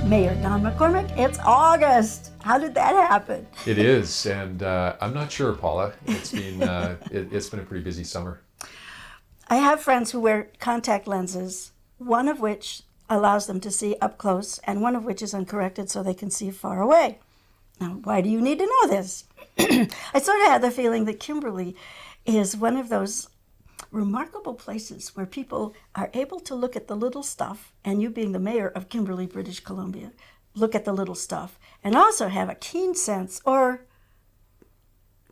Mayor Don McCormick, it's August. How did that happen? It is, and I'm not sure, Paula. It's been it's been a pretty busy summer. I have friends who wear contact lenses, one of which allows them to see up close, and one of which is uncorrected so they can see far away. Now, why do you need to know this? I sort of had the feeling that Kimberly is one of those remarkable places where people are able to look at the little stuff, and you being the mayor of Kimberly, British Columbia, look at the little stuff, and also have a keen sense, or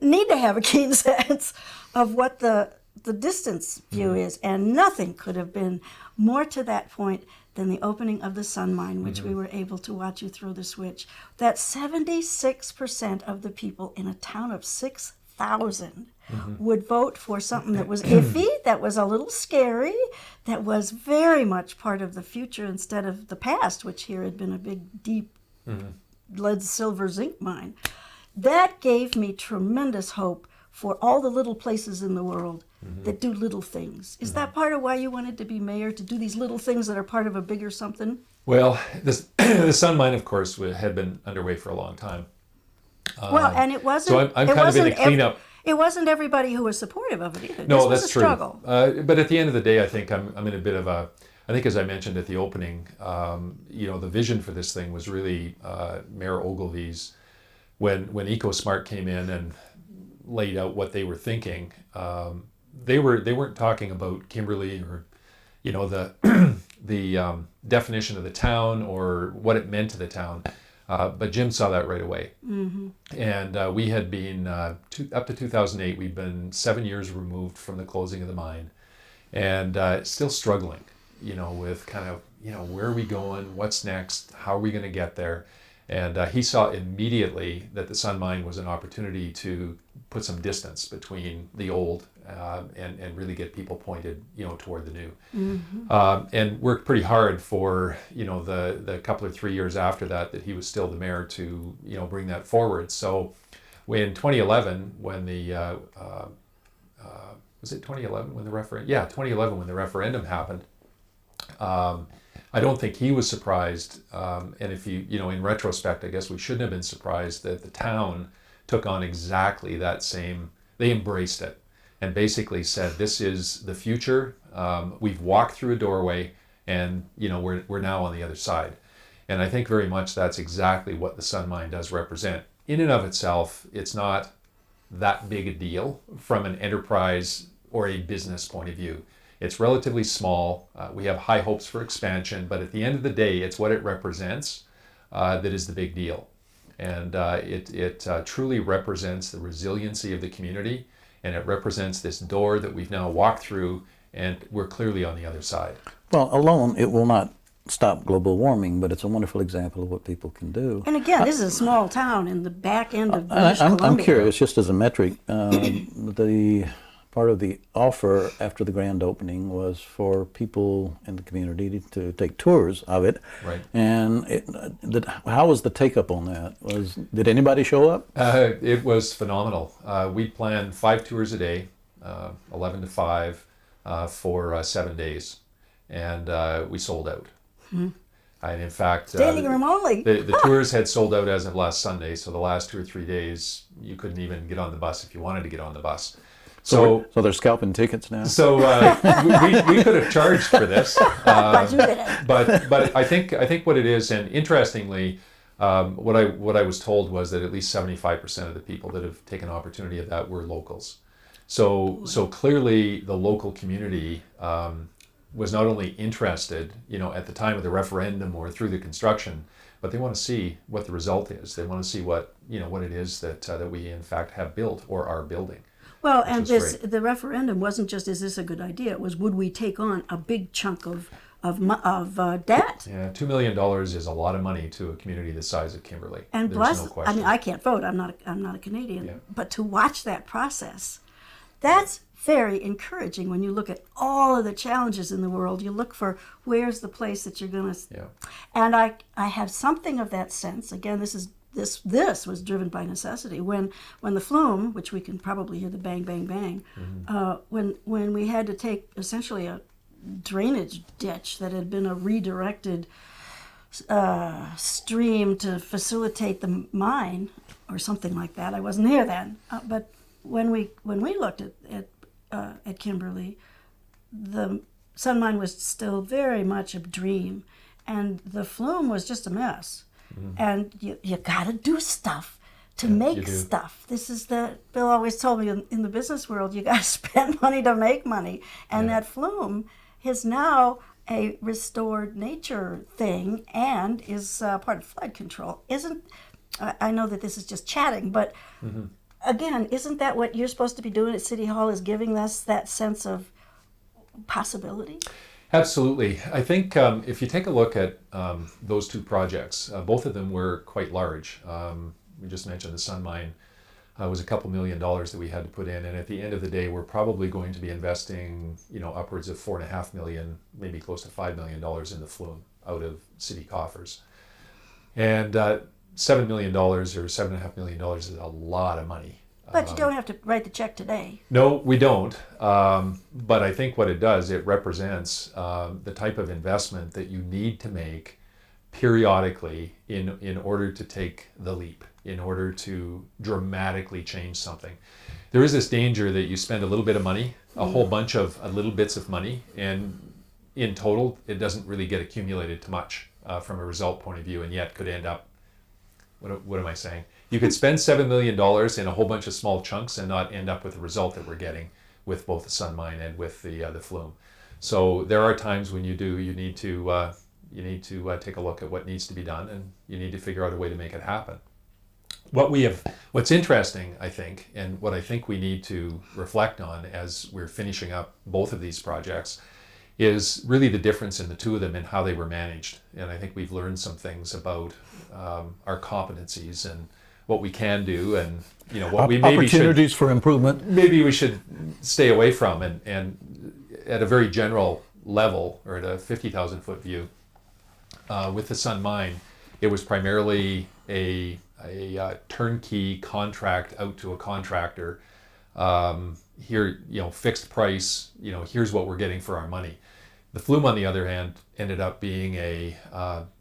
need to have a keen sense, of what the distance view is. And nothing could have been more to that point than the opening of the Sun Mine, which we were able to watch you throw the switch. That 76% of the people in a town of 6,000 would vote for something that was iffy, that was a little scary, that was very much part of the future instead of the past, which here had been a big, deep lead, silver, zinc mine. That gave me tremendous hope for all the little places in the world that do little things. Is that part of why you wanted to be mayor, to do these little things that are part of a bigger something? Well, the Sun Mine, of course, had been underway for a long time. Well, and it wasn't. So I'm kind of in a cleanup. It wasn't everybody who was supportive of it either. No, this that's was a true. struggle. But at the end of the day, I think I'm in a bit of a. I think, as I mentioned at the opening, the vision for this thing was really Mayor Ogilvy's. When EcoSmart came in and laid out what they were thinking, they weren't talking about Kimberly or, the definition of the town or what it meant to the town. But Jim saw that right away. And we had been, up to 2008, we'd been 7 years removed from the closing of the mine, and still struggling, with kind of, where are we going? What's next? How are we going to get there? And he saw immediately that the Sun Mine was an opportunity to put some distance between the old and really get people pointed, toward the new. And worked pretty hard for, the couple or 3 years after that he was still the mayor to, bring that forward. So in 2011, when the, was it 2011 when the referendum? Yeah, 2011 when the referendum happened. I don't think he was surprised, and if in retrospect, I guess we shouldn't have been surprised that the town took on exactly that same, they embraced it and basically said, this is the future, we've walked through a doorway, and we're now on the other side. And I think very much that's exactly what the Sun Mine does represent. In and of itself, it's not that big a deal from an enterprise or a business point of view. It's relatively small. We have high hopes for expansion, but at the end of the day, it's what it represents that is the big deal. And it truly represents the resiliency of the community, and it represents this door that we've now walked through, and we're clearly on the other side. Well, alone, it will not stop global warming, but it's a wonderful example of what people can do. And again, this is a small town in the back end of British Columbia. I'm curious, just as a metric, the part of the offer after the grand opening was for people in the community to take tours of it. Right. And how was the take-up on that? Did anybody show up? It was phenomenal. We planned 5 tours a day, 11 to 5, for 7 days, and we sold out. And in fact, Standing room only. The tours had sold out as of last Sunday, so the last 2 or 3 days, you couldn't even get on the bus if you wanted to get on the bus. So they're scalping tickets now. So we could have charged for this, But you didn't. but I think what it is, and interestingly, what I was told was that at least 75% of the people that have taken opportunity of that were locals. So clearly the local community was not only interested, at the time of the referendum or through the construction, but they want to see what the result is. They want to see what it is that we in fact have built or are building. Well, and the referendum wasn't just, is this a good idea? It was, would we take on a big chunk of debt? Yeah, $2 million is a lot of money to a community the size of Kimberly. And There's plus, no question. I mean, I can't vote. I'm not a Canadian. Yeah. But to watch that process, that's very encouraging. When you look at all of the challenges in the world, you look for where's the place that you're going to. Yeah. And I have something of that sense. Again, this was driven by necessity. When the flume, which we can probably hear the bang, bang, bang, when we had to take essentially a drainage ditch that had been a redirected stream to facilitate the mine or something like that. I wasn't here then, but when we looked at Kimberly, the Sun Mine was still very much a dream, and the flume was just a mess. And you got to do stuff to make stuff. This is Bill always told me in the business world, you got to spend money to make money. And that flume is now a restored nature thing and is part of flood control. I know that this is just chatting, but again, isn't that what you're supposed to be doing at City Hall, is giving us that sense of possibility? Absolutely. I think if you take a look at those two projects, both of them were quite large. We just mentioned the Sun Mine was a couple $1 million that we had to put in, and at the end of the day, we're probably going to be investing, upwards of $4.5 million, maybe close to $5 million in the flume out of city coffers. And $7 million or $7.5 million is a lot of money. But you don't have to write the check today. No, we don't. But I think what it does, it represents the type of investment that you need to make periodically in order to take the leap, in order to dramatically change something. There is this danger that you spend a little bit of money, a whole bunch of little bits of money, and in total, it doesn't really get accumulated to much from a result point of view, and yet could end up, what am I saying? You could spend $7 million in a whole bunch of small chunks and not end up with the result that we're getting with both the Sun Mine and with the flume. So there are times when you need to take a look at what needs to be done, and you need to figure out a way to make it happen. What's interesting, I think, and what I think we need to reflect on as we're finishing up both of these projects, is really the difference in the two of them and how they were managed. And I think we've learned some things about our competencies and what we can do, and what we maybe opportunities for improvement. Maybe we should stay away from, and at a very general level, or at a 50,000 foot view, with the Sun Mine, it was primarily a turnkey contract out to a contractor. Here, fixed price. Here's what we're getting for our money. The flume, on the other hand, ended up being a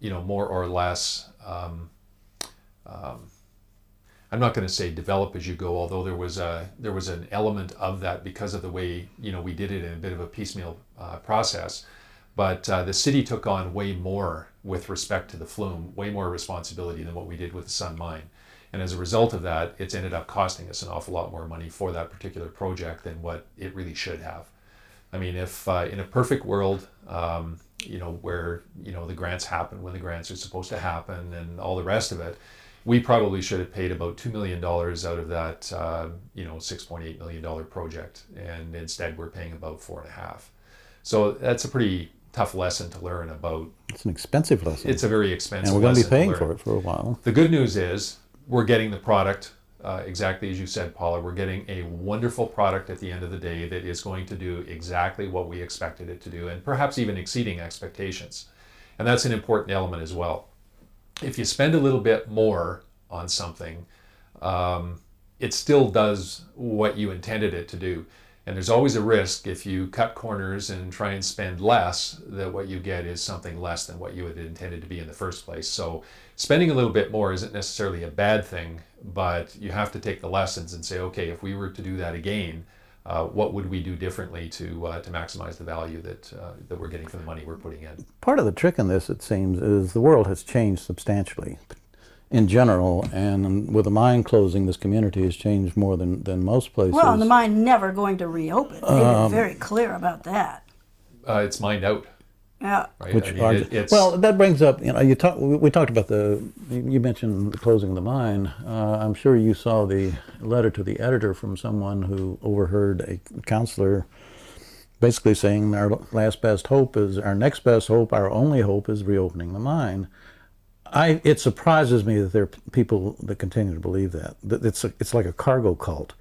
more or less. I'm not going to say develop as you go, although there was an element of that because of the way we did it in a bit of a piecemeal process. But the city took on way more with respect to the flume, way more responsibility than what we did with the Sun Mine. And as a result of that, it's ended up costing us an awful lot more money for that particular project than what it really should have. I mean, if in a perfect world, where the grants happen when the grants are supposed to happen and all the rest of it, we probably should have paid about $2 million out of that, $6.8 million project, and instead we're paying about $4.5 million. So that's a pretty tough lesson to learn about. It's an expensive lesson. It's a very expensive lesson. And we're going to be paying for it for a while. The good news is we're getting the product exactly as you said, Paula. We're getting a wonderful product at the end of the day that is going to do exactly what we expected it to do, and perhaps even exceeding expectations. And that's an important element as well. If you spend a little bit more on something, it still does what you intended it to do. And there's always a risk if you cut corners and try and spend less, that what you get is something less than what you had intended to be in the first place. So spending a little bit more isn't necessarily a bad thing, but you have to take the lessons and say, okay, if we were to do that again, what would we do differently to maximize the value that we're getting for the money we're putting in? Part of the trick in this, it seems, is the world has changed substantially in general, and with the mine closing, this community has changed more than most places. Well, and the mine never going to reopen. They've been very clear about that. It's mined out. Yeah. Right? Well, that brings up, we talked about you mentioned the closing of the mine. I'm sure you saw the letter to the editor from someone who overheard a counselor basically saying our next best hope, our only hope is reopening the mine. It surprises me that there are people that continue to believe that. It's like a cargo cult.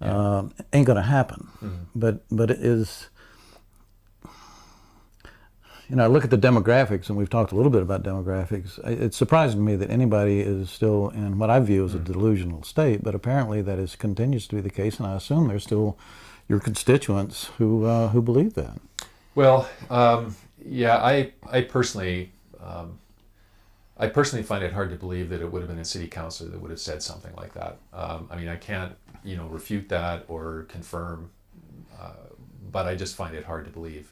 Yeah. Ain't going to happen. Mm-hmm. But it is. I look at the demographics, and we've talked a little bit about demographics. It's surprising to me that anybody is still in what I view as a delusional state, but apparently that continues to be the case, and I assume there's still your constituents who believe that. Well, yeah, I personally I personally find it hard to believe that it would have been a city councilor that would have said something like that. I mean, I can't, refute that or confirm, but I just find it hard to believe.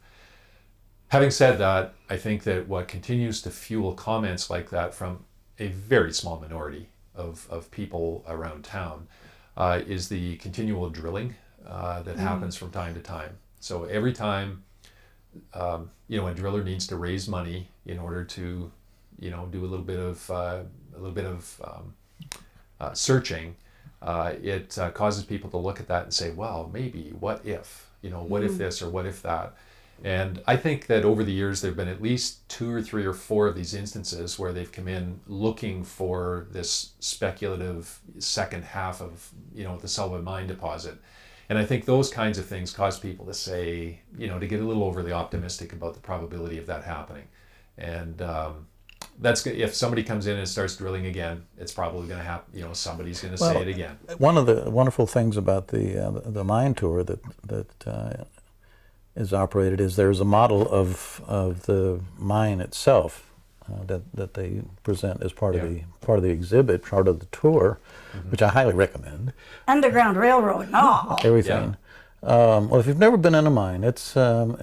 Having said that, I think that what continues to fuel comments like that from a very small minority of people around town is the continual drilling that happens from time to time. So every time, a driller needs to raise money in order to, do a little bit of searching, it causes people to look at that and say, well, maybe, what if, what if this or what if that? And I think that over the years, there have been at least 2 or 3 or 4 of these instances where they've come in looking for this speculative second half of, the Sullivan mine deposit. And I think those kinds of things cause people to say, to get a little overly optimistic about the probability of that happening. And that's if somebody comes in and starts drilling again, it's probably going to happen. Somebody's going to say it again. One of the wonderful things about the mine tour that is operated is there's a model of the mine itself that they present as part of the exhibit, part of the tour, which I highly recommend. Underground Railroad, no. Everything. Well, if you've never been in a mine, it's an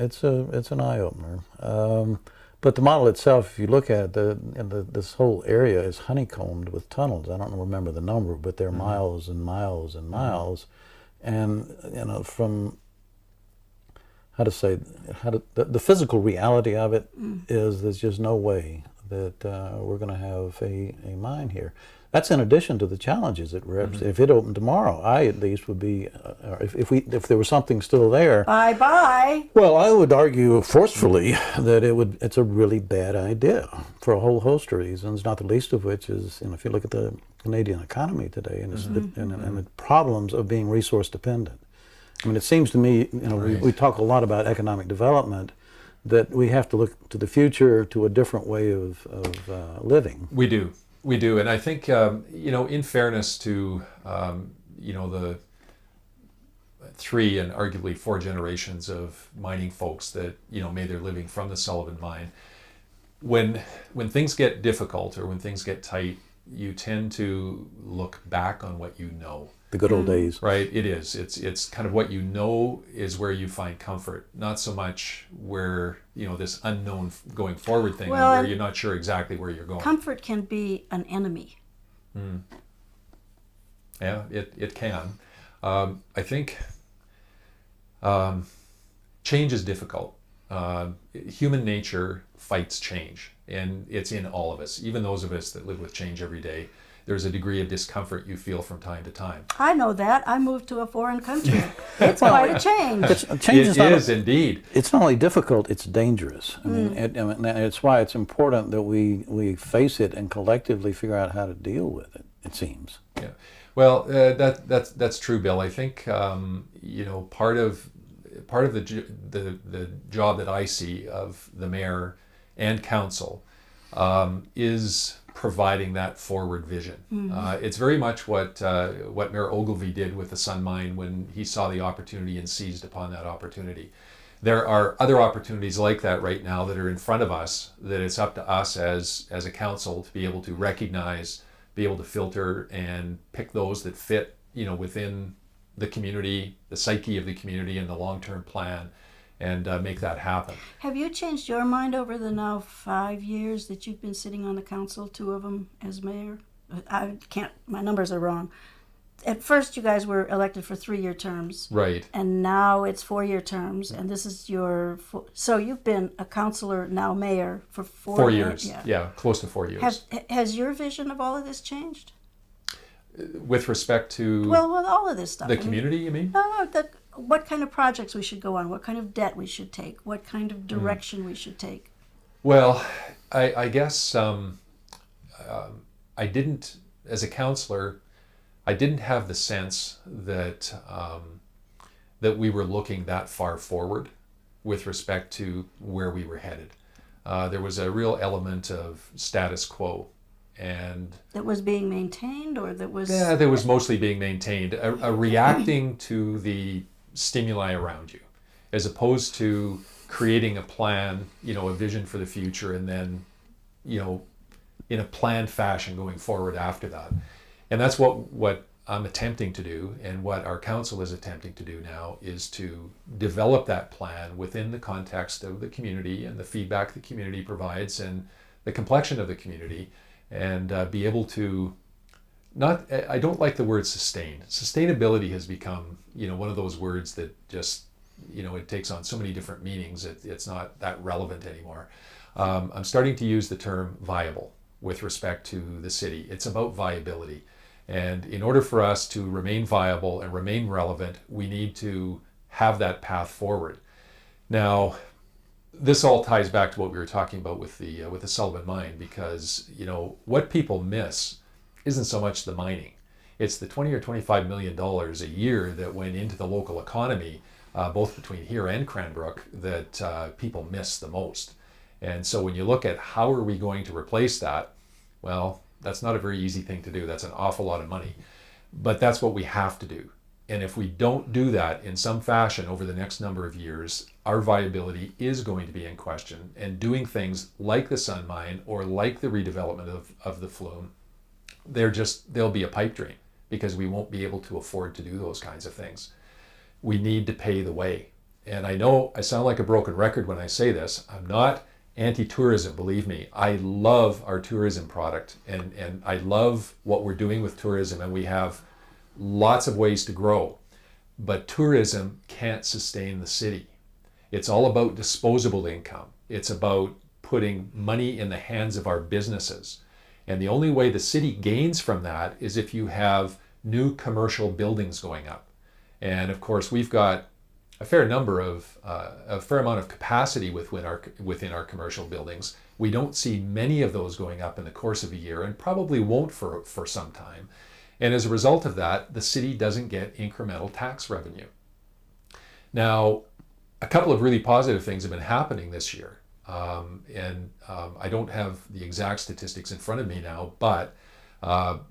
eye opener. But the model itself, if you look at it, this whole area is honeycombed with tunnels. I don't remember the number, but they're miles and miles and miles, and from the physical reality of it is there's just no way that we're going to have a mine here. That's in addition to the challenges it reps. If it opened tomorrow, I at least would be, if there was something still there. Bye bye. Well, I would argue forcefully that it's a really bad idea for a whole host of reasons, not the least of which is, if you look at the Canadian economy today and the problems of being resource dependent. I mean, it seems to me, we talk a lot about economic development, that we have to look to the future, to a different way of living. We do, and I think in fairness to the 3 and arguably 4 generations of mining folks that made their living from the Sullivan mine, when things get difficult or when things get tight, you tend to look back on what you know. The good old days. Right, it is. It's kind of what you know is where you find comfort, not so much where, this unknown going forward thing where you're not sure exactly where you're going. Comfort can be an enemy. Yeah, it can. I think change is difficult. Human nature fights change, and it's in all of us, even those of us that live with change every day. There's a degree of discomfort you feel from time to time. I know that. I moved to a foreign country. It's quite a change. Change is indeed. It's not only difficult, it's dangerous. I mean, it's why it's important that we face it and collectively figure out how to deal with it, it seems. Yeah. Well, that's true, Bill. I think part of the job that I see of the mayor and council is providing that forward vision. It's very much what Mayor Ogilvie did with the Sun Mine when he saw the opportunity and seized upon that opportunity. There are other opportunities like that right now that are in front of us, that it's up to us as a council to be able to recognize, be able to filter and pick those that fit within the community, the psyche of the community and the long-term plan, and make that happen. Have you changed your mind over the now 5 years that you've been sitting on the council, 2 of them as mayor? My numbers are wrong. At first you guys were elected for 3-year terms. Right. And now it's 4-year terms, and this is so you've been a councilor, now mayor, for 4 years. Yeah, close to 4 years. Has your vision of all of this changed? With respect to... Well, with all of this stuff. The community, you mean? No, what kind of projects we should go on, what kind of debt we should take, what kind of direction we should take. Well, I guess I didn't, as a counselor, I didn't have the sense that that we were looking that far forward with respect to where we were headed. There was a real element of status quo. And that was being maintained, or that was... Yeah, that was mostly being maintained, a reacting to the stimuli around you, as opposed to creating a plan, a vision for the future, and then, in a planned fashion going forward after that. And that's what I'm attempting to do, and what our council is attempting to do now, is to develop that plan within the context of the community and the feedback the community provides and the complexion of the community, and be able to not, I don't like the word sustain. Sustainability has become, one of those words that just, it takes on so many different meanings. It's not that relevant anymore. I'm starting to use the term viable with respect to the city. It's about viability. And in order for us to remain viable and remain relevant, we need to have that path forward. Now, this all ties back to what we were talking about with the Sullivan mine, because what people miss isn't so much the mining; it's the $20 or $25 million a year that went into the local economy, both between here and Cranbrook, that people miss the most. And so when you look at how are we going to replace that, well, that's not a very easy thing to do. That's an awful lot of money. But that's what we have to do. And if we don't do that in some fashion over the next number of years, our viability is going to be in question. And doing things like the Sun Mine or like the redevelopment of the Flume, there'll be a pipe dream, because we won't be able to afford to do those kinds of things. We need to pay the way. And I know I sound like a broken record when I say this. I'm not anti-tourism, believe me. I love our tourism product, and I love what we're doing with tourism, and we have lots of ways to grow. But tourism can't sustain the city. It's all about disposable income. It's about putting money in the hands of our businesses. And the only way the city gains from that is if you have new commercial buildings going up. And of course, we've got a fair amount of capacity within our commercial buildings. We don't see many of those going up in the course of a year, and probably won't for some time. And as a result of that, the city doesn't get incremental tax revenue. Now, a couple of really positive things have been happening this year. I don't have the exact statistics in front of me now, but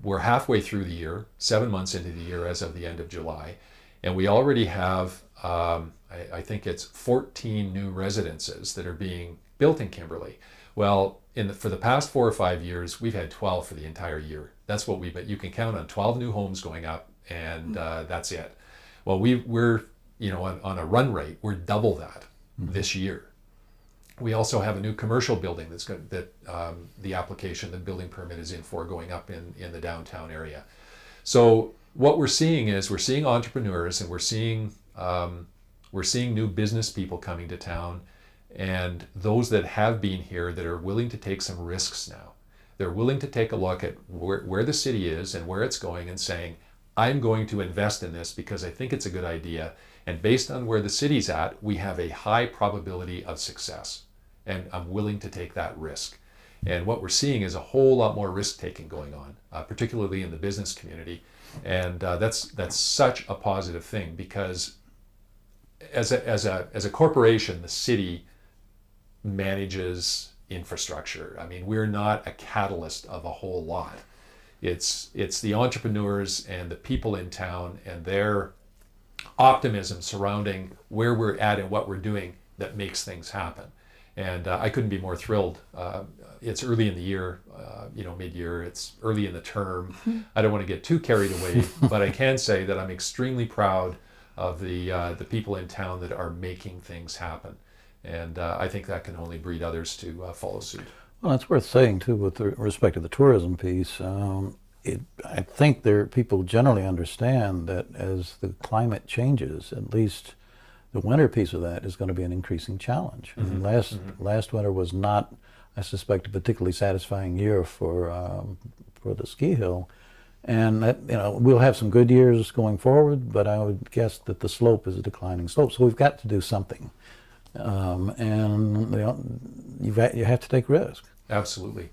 we're halfway through the year, 7 months into the year as of the end of July, and we already have, I think it's 14 new residences that are being built in Kimberley. Well, for the past 4 or 5 years, we've had 12 for the entire year. That's what you can count on 12 new homes going up, and that's it. Well, we're on a run rate, we're double that this year. We also have a new commercial building the application, the building permit is in for, going up in the downtown area. So what we're seeing is entrepreneurs, and we're seeing new business people coming to town, and those that have been here that are willing to take some risks now. They're willing to take a look at where the city is and where it's going, and saying, I'm going to invest in this because I think it's a good idea. And based on where the city's at, we have a high probability of success. And I'm willing to take that risk. And what we're seeing is a whole lot more risk taking going on, particularly in the business community. And that's such a positive thing, because as a corporation, the city manages infrastructure. I mean, we're not a catalyst of a whole lot. It's the entrepreneurs and the people in town and their optimism surrounding where we're at and what we're doing that makes things happen. And I couldn't be more thrilled. It's early in the year, mid-year. It's early in the term. I don't want to get too carried away, but I can say that I'm extremely proud of the people in town that are making things happen. And I think that can only breed others to follow suit. Well, it's worth saying too, with respect to the tourism piece. I think people generally understand that as the climate changes, at least the winter piece of that is going to be an increasing challenge. Mm-hmm. Last winter was not, I suspect, a particularly satisfying year for the ski hill, and that, we'll have some good years going forward, but I would guess that the slope is a declining slope. So we've got to do something, and you have to take risk. Absolutely.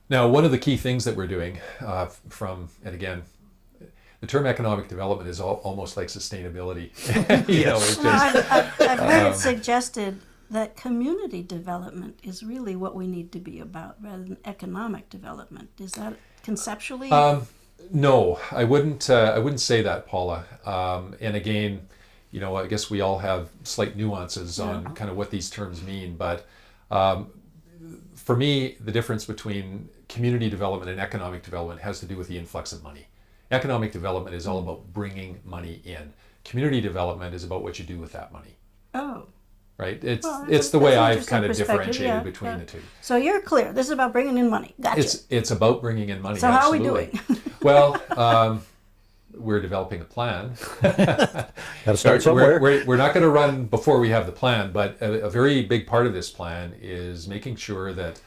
Now, one of the key things that we're doing, and again, the term economic development is almost like sustainability. I've heard it suggested that community development is really what we need to be about, rather than economic development. Is that conceptually? No, I wouldn't say that, Paula. And again, I guess we all have slight nuances on kind of what these terms mean. But for me, the difference between community development and economic development has to do with the influx of money. Economic development is all about bringing money in. Community development is about what you do with that money. Oh. Right? Well, It's the way that's an I've interesting kind of perspective, differentiated yeah, between yeah. the two. So you're clear. This is about bringing in money. Gotcha. It's about bringing in money. So how are we absolutely. doing? Well, we're developing a plan. Got to start somewhere. We're not going to run before we have the plan, but a very big part of this plan is making sure that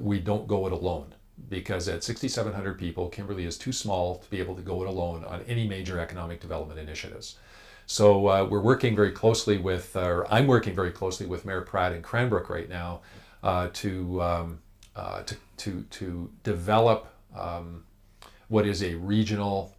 we don't go it alone. Because at 6,700 people, Kimberley is too small to be able to go it alone on any major economic development initiatives. So we're working very closely with, or I'm working very closely with Mayor Pratt in Cranbrook right now to develop what is a regional,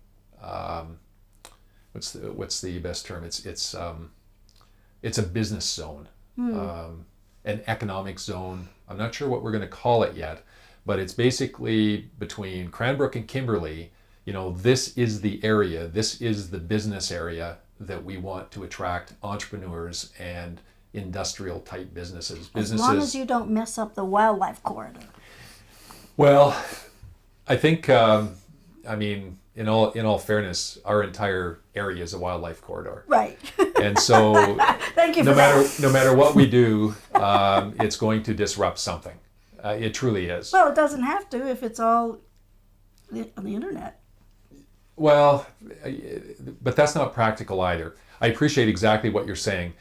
what's the best term? It's a business zone, an economic zone. I'm not sure what we're going to call it yet, but it's basically between Cranbrook and Kimberley. You know, this is the area, this is the business area that we want to attract entrepreneurs and industrial type businesses. As long as you don't mess up the wildlife corridor. Well, I think, I mean, in all fairness, our entire area is a wildlife corridor. Right. And so Thank you for that. no matter what we do, it's going to disrupt something. It truly is. Well, it doesn't have to if it's all on the internet. Well, but that's not practical either. I appreciate exactly what you're saying.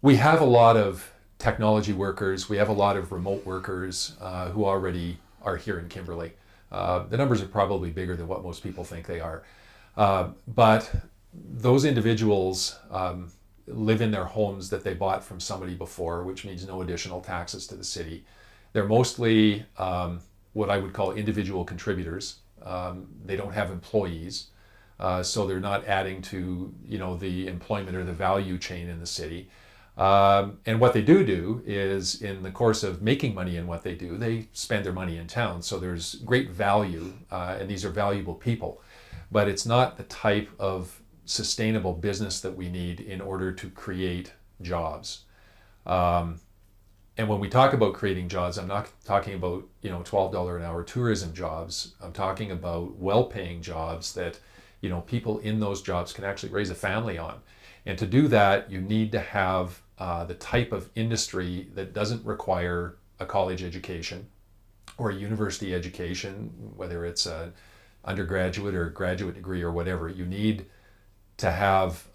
We have a lot of technology workers. We have a lot of remote workers who already are here in Kimberley. The numbers are probably bigger than what most people think they are. But those individuals live in their homes that they bought from somebody before, which means no additional taxes to the city. They're mostly what I would call individual contributors. They don't have employees, so they're not adding to, you know, the employment or the value chain in the city. And what they do is, in the course of making money in what they do, they spend their money in town. So there's great value, and these are valuable people. But it's not the type of sustainable business that we need in order to create jobs. And when we talk about creating jobs, I'm not talking about, you know, $12 an hour tourism jobs. I'm talking about well-paying jobs that, you know, people in those jobs can actually raise a family on. And to do that, you need to have the type of industry that doesn't require a college education or a university education, whether it's an undergraduate or graduate degree or whatever. You need to have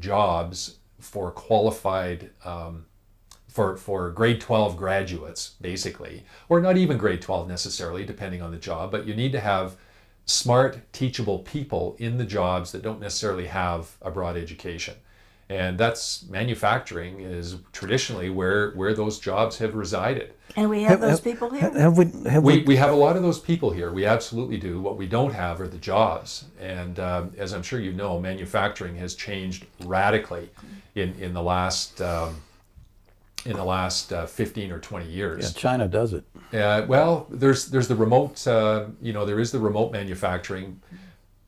jobs for qualified for grade 12 graduates, basically, or not even grade 12 necessarily, depending on the job, but you need to have smart, teachable people in the jobs that don't necessarily have a broad education. And that's manufacturing is traditionally where those jobs have resided. And we have those people here? We have a lot of those people here. We absolutely do. What we don't have are the jobs. And as I'm sure you know, manufacturing has changed radically in the last 15 or 20 years. Yeah, China does it. Well, there's the remote, there is the remote manufacturing.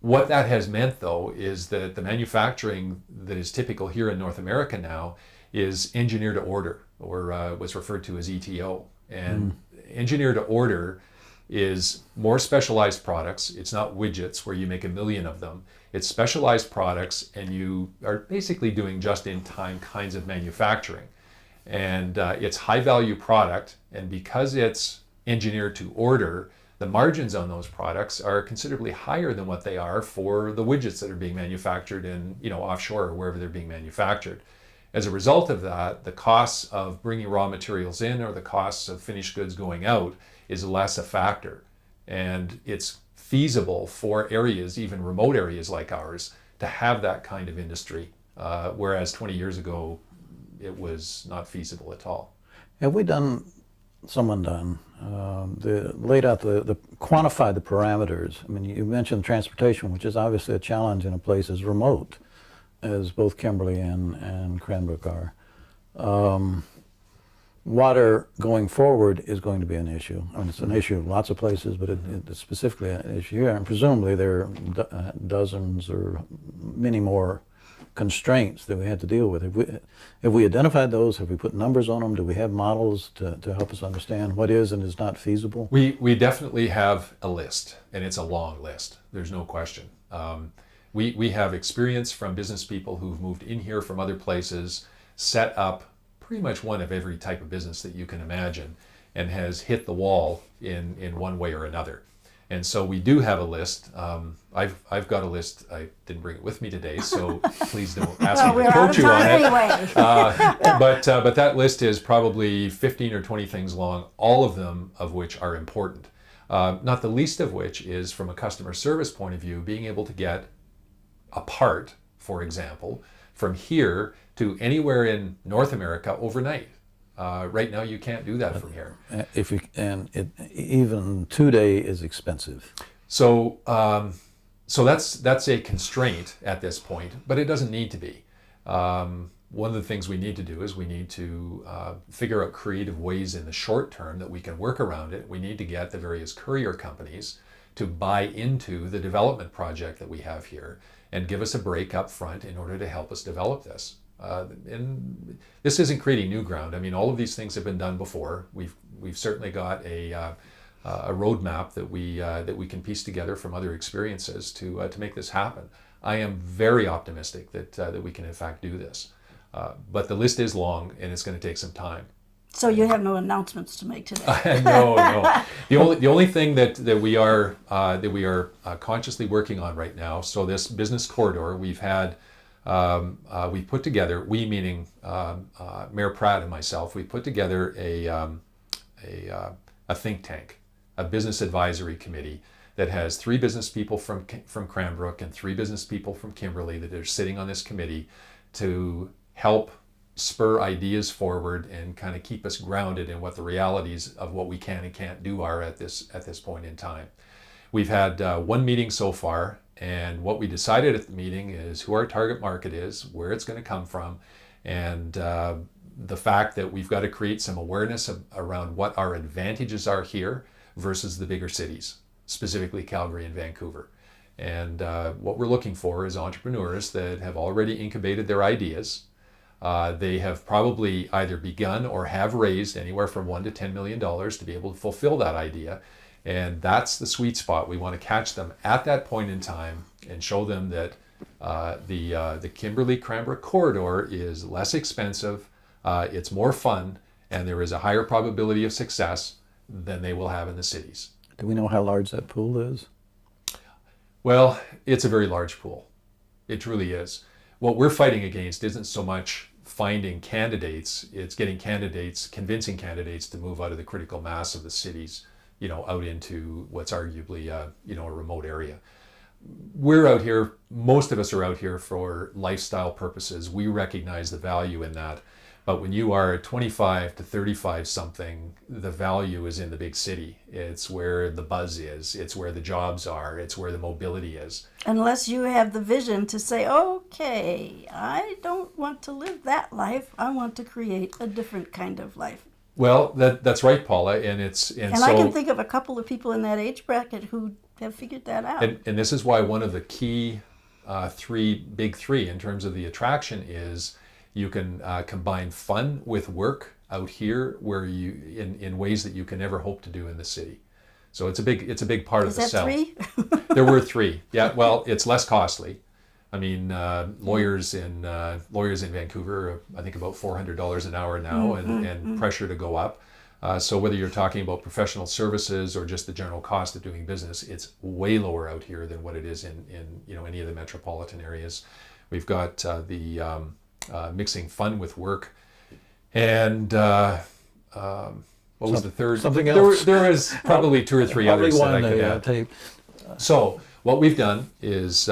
What that has meant, though, is that the manufacturing that is typical here in North America now is engineer to order, or what's referred to as ETO. And engineer to order is more specialized products. It's not widgets where you make a million of them. It's specialized products, and you are basically doing just-in-time kinds of manufacturing. And it's high-value product, and because it's engineered to order, the margins on those products are considerably higher than what they are for the widgets that are being manufactured in, you know, offshore or wherever they're being manufactured. As a result of that, the costs of bringing raw materials in or the costs of finished goods going out is less a factor. And it's feasible for areas, even remote areas like ours, to have that kind of industry, whereas 20 years ago, it was not feasible at all. Have we laid out quantified the parameters? I mean, you mentioned transportation, which is obviously a challenge in a place as remote as both Kimberley and Cranbrook are. Water going forward is going to be an issue. I mean, it's an issue in lots of places, but it's specifically an issue here. And presumably there are dozens or many more constraints that we had to deal with. Have we identified those? Have we put numbers on them? Do we have models to help us understand what is and is not feasible? We definitely have a list, and it's a long list. There's no question. We have experience from business people who've moved in here from other places, set up pretty much one of every type of business that you can imagine, and has hit the wall in one way or another. And so we do have a list. I've got a list. I didn't bring it with me today, so please don't ask me to quote you on it. Anyway. But that list is probably 15 or 20 things long, all of them of which are important. Not the least of which is, from a customer service point of view, being able to get a part, for example, from here to anywhere in North America overnight. Right now, you can't do that from here. Even 2-day is expensive. So that's a constraint at this point, but it doesn't need to be. One of the things we need to do is we need to figure out creative ways in the short term that we can work around it. We need to get the various courier companies to buy into the development project that we have here and give us a break up front in order to help us develop this. And this isn't creating new ground. I mean, all of these things have been done before. We've certainly got a roadmap that we can piece together from other experiences to make this happen. I am very optimistic that we can in fact do this. But the list is long, and it's going to take some time. So you have no announcements to make today? No. The only thing that we are consciously working on right now. So this business corridor, we've put together, we meaning Mayor Pratt and myself, we put together a think tank, a business advisory committee that has 3 business people from Cranbrook and 3 business people from Kimberley that are sitting on this committee to help spur ideas forward and kind of keep us grounded in what the realities of what we can and can't do are at this point in time. We've had 1 meeting so far, and what we decided at the meeting is who our target market is, where it's going to come from, and the fact that we've got to create some awareness around what our advantages are here versus the bigger cities, specifically Calgary and Vancouver. And what we're looking for is entrepreneurs that have already incubated their ideas. They have probably either begun or have raised anywhere from $1 to $10 million to be able to fulfill that idea. And that's the sweet spot. We want to catch them at that point in time and show them that the Kimberley-Cranbrook corridor is less expensive, it's more fun, and there is a higher probability of success than they will have in the cities. Do we know how large that pool is? Well, it's a very large pool. It truly is. What we're fighting against isn't so much finding candidates, it's getting candidates, convincing candidates to move out of the critical mass of the cities, out into what's arguably, a remote area. We're out here, most of us are out here for lifestyle purposes. We recognize the value in that. But when you are 25 to 35 something, the value is in the big city. It's where the buzz is. It's where the jobs are. It's where the mobility is. Unless you have the vision to say, okay, I don't want to live that life. I want to create a different kind of life. Well, that's right, Paula. And so I can think of a couple of people in that age bracket who have figured that out. And this is why one of the key big three in terms of the attraction is you can combine fun with work out here where in ways that you can never hope to do in the city. So it's a big part of the sell. Is that 3? There were 3. Yeah, well, it's less costly. I mean, lawyers in Vancouver are, I think, about $400 an hour now, and pressure to go up. So whether you're talking about professional services or just the general cost of doing business, it's way lower out here than what it is in any of the metropolitan areas. We've got the mixing fun with work, and what was the third? Something else. There was probably 2 or 3 others that I could add. Tape. So what we've done is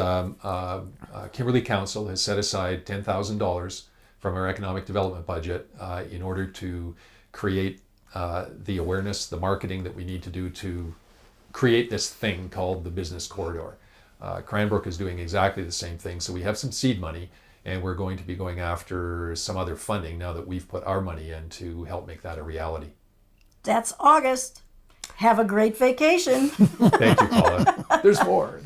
Kimberley Council has set aside $10,000 from our economic development budget in order to create the awareness, the marketing that we need to do to create this thing called the business corridor. Cranbrook is doing exactly the same thing. So we have some seed money, and we're going to be going after some other funding now that we've put our money in to help make that a reality. That's August. Have a great vacation. Thank you, Paula. There's more.